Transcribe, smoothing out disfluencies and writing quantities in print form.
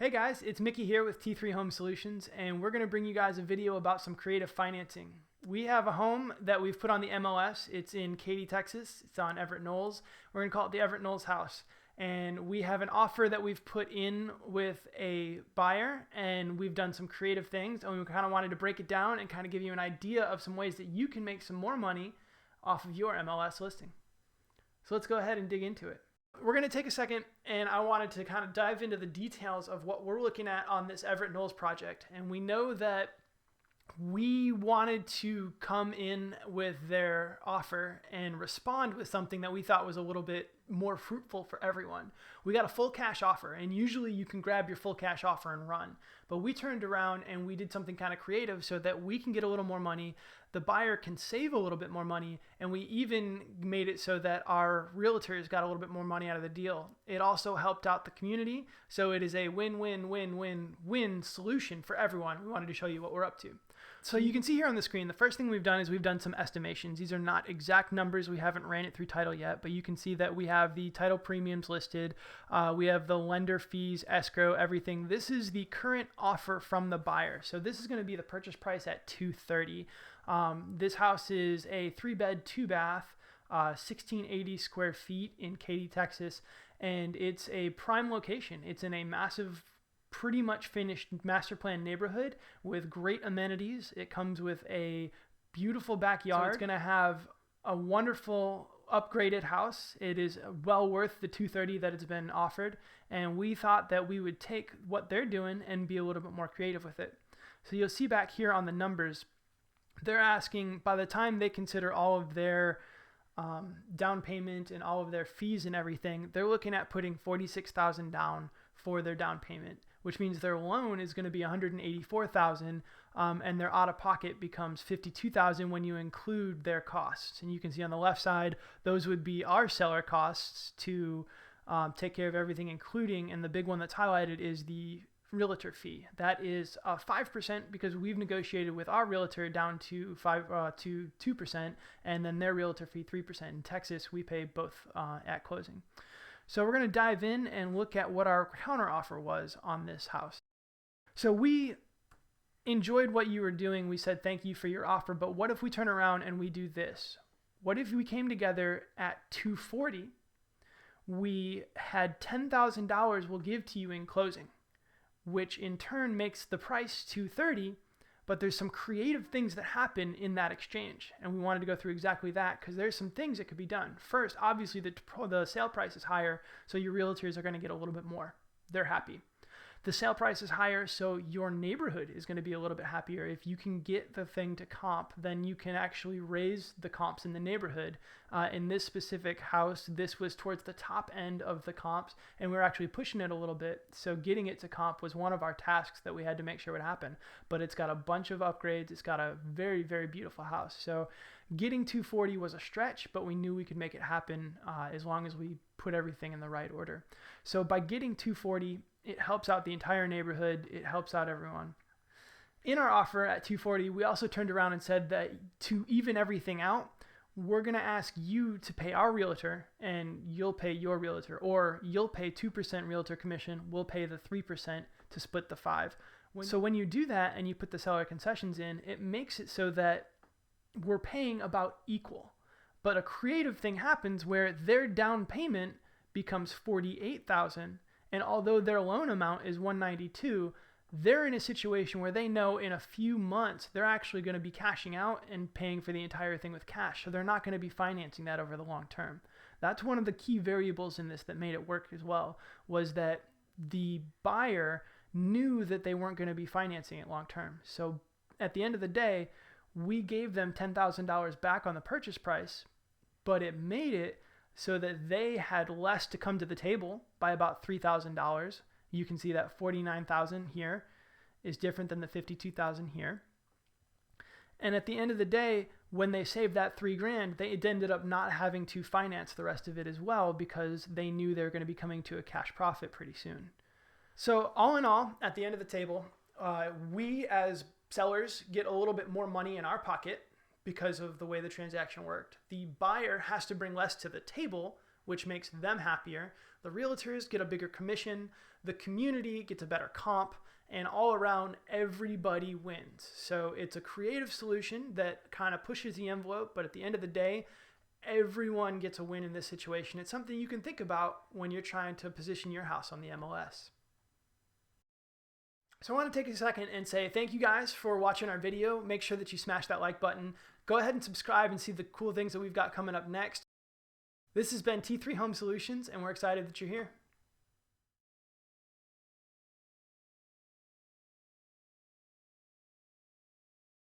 Hey guys, it's Mickey here with T3 Home Solutions, and we're going to bring you guys a video about some creative financing. We have a home that we've put on the MLS. It's in Katy, Texas. It's on Everett Knowles. We're going to call it the Everett Knowles house. And we have an offer that we've put in with a buyer, and we've done some creative things, and we kind of wanted to break it down and kind of give you an idea of some ways that you can make some more money off of your MLS listing. So let's go ahead and dig into it. We're going to take a second, and I wanted to kind of dive into the details of what we're looking at on this Everett Knowles project. And we know that we wanted to come in with their offer and respond with something that we thought was a little bit more fruitful for everyone. We got a full cash offer, and usually you can grab your full cash offer and run. But we turned around and we did something kind of creative so that we can get a little more money, the buyer can save a little bit more money, and we even made it so that our realtors got a little bit more money out of the deal. It also helped out the community, so it is a win-win-win-win-win solution for everyone. We wanted to show you what we're up to. So you can see here on the screen, the first thing we've done is we've done some estimations. These are not exact numbers. We haven't ran it through title yet, but you can see that we have the title premiums listed. We have the lender fees, escrow, everything. This is the current offer from the buyer. So this is going to be the purchase price at $230,000. This house is a 3-bed, 2-bath, 1680 square feet in Katy, Texas, and it's a prime location. It's in a massive, pretty much finished master plan neighborhood with great amenities. It comes with a beautiful backyard. So it's going to have a wonderful upgraded house. It is well worth the $230,000 that it's been offered, and we thought that we would take what they're doing and be a little bit more creative with it. So you'll see back here on the numbers, they're asking, by the time they consider all of their down payment and all of their fees and everything, they're looking at putting $46,000 down for their down payment, which means their loan is going to be $184,000, and their out-of-pocket becomes $52,000 when you include their costs. And you can see on the left side, those would be our seller costs to take care of everything, including, and the big one that's highlighted is the realtor fee. That is 5% because we've negotiated with our realtor down to 2%, and then their realtor fee 3%. In Texas, we pay both at closing. So we're going to dive in and look at what our counter offer was on this house. So we enjoyed what you were doing. We said thank you for your offer, but what if we turn around and we do this? What if we came together at $240,000? We had $10,000 we'll give to you in closing, which in turn makes the price $230,000, but there's some creative things that happen in that exchange. And we wanted to go through exactly that because there's some things that could be done. First, obviously the sale price is higher, so your realtors are going to get a little bit more. They're happy. The sale price is higher, so your neighborhood is going to be a little bit happier. If you can get the thing to comp, then you can actually raise the comps in the neighborhood. In this specific house, this was towards the top end of the comps, and we were actually pushing it a little bit. So getting it to comp was one of our tasks that we had to make sure would happen. But it's got a bunch of upgrades. It's got a very, very beautiful house. So getting $240,000 was a stretch, but we knew we could make it happen as long as we put everything in the right order. So by getting $240,000, it helps out the entire neighborhood. It helps out everyone. In our offer at $240,000, we also turned around and said that to even everything out, we're going to ask you to pay our realtor and you'll pay your realtor, or you'll pay 2% realtor commission. We'll pay the 3% to split the 5%. So when you do that and you put the seller concessions in, it makes it so that we're paying about equal. But a creative thing happens where their down payment becomes $48,000. And although their loan amount is $192,000, they're in a situation where they know in a few months they're actually going to be cashing out and paying for the entire thing with cash. So they're not going to be financing that over the long term. That's one of the key variables in this that made it work as well, was that the buyer knew that they weren't going to be financing it long term. So at the end of the day, we gave them $10,000 back on the purchase price, but it made it so that they had less to come to the table by about $3,000. You can see that $49,000 here is different than the $52,000 here. And at the end of the day, when they saved that $3,000, they ended up not having to finance the rest of it as well because they knew they were going to be coming to a cash profit pretty soon. So all in all, at the end of the table, we as sellers get a little bit more money in our pocket because of the way the transaction worked. The buyer has to bring less to the table, which makes them happier. The realtors get a bigger commission, the community gets a better comp, and all around everybody wins. So it's a creative solution that kind of pushes the envelope, but at the end of the day, everyone gets a win in this situation. It's something you can think about when you're trying to position your house on the MLS. So I want to take a second and say thank you guys for watching our video. Make sure that you smash that like button. Go ahead and subscribe and see the cool things that we've got coming up next. This has been T3 Home Solutions, and we're excited that you're here.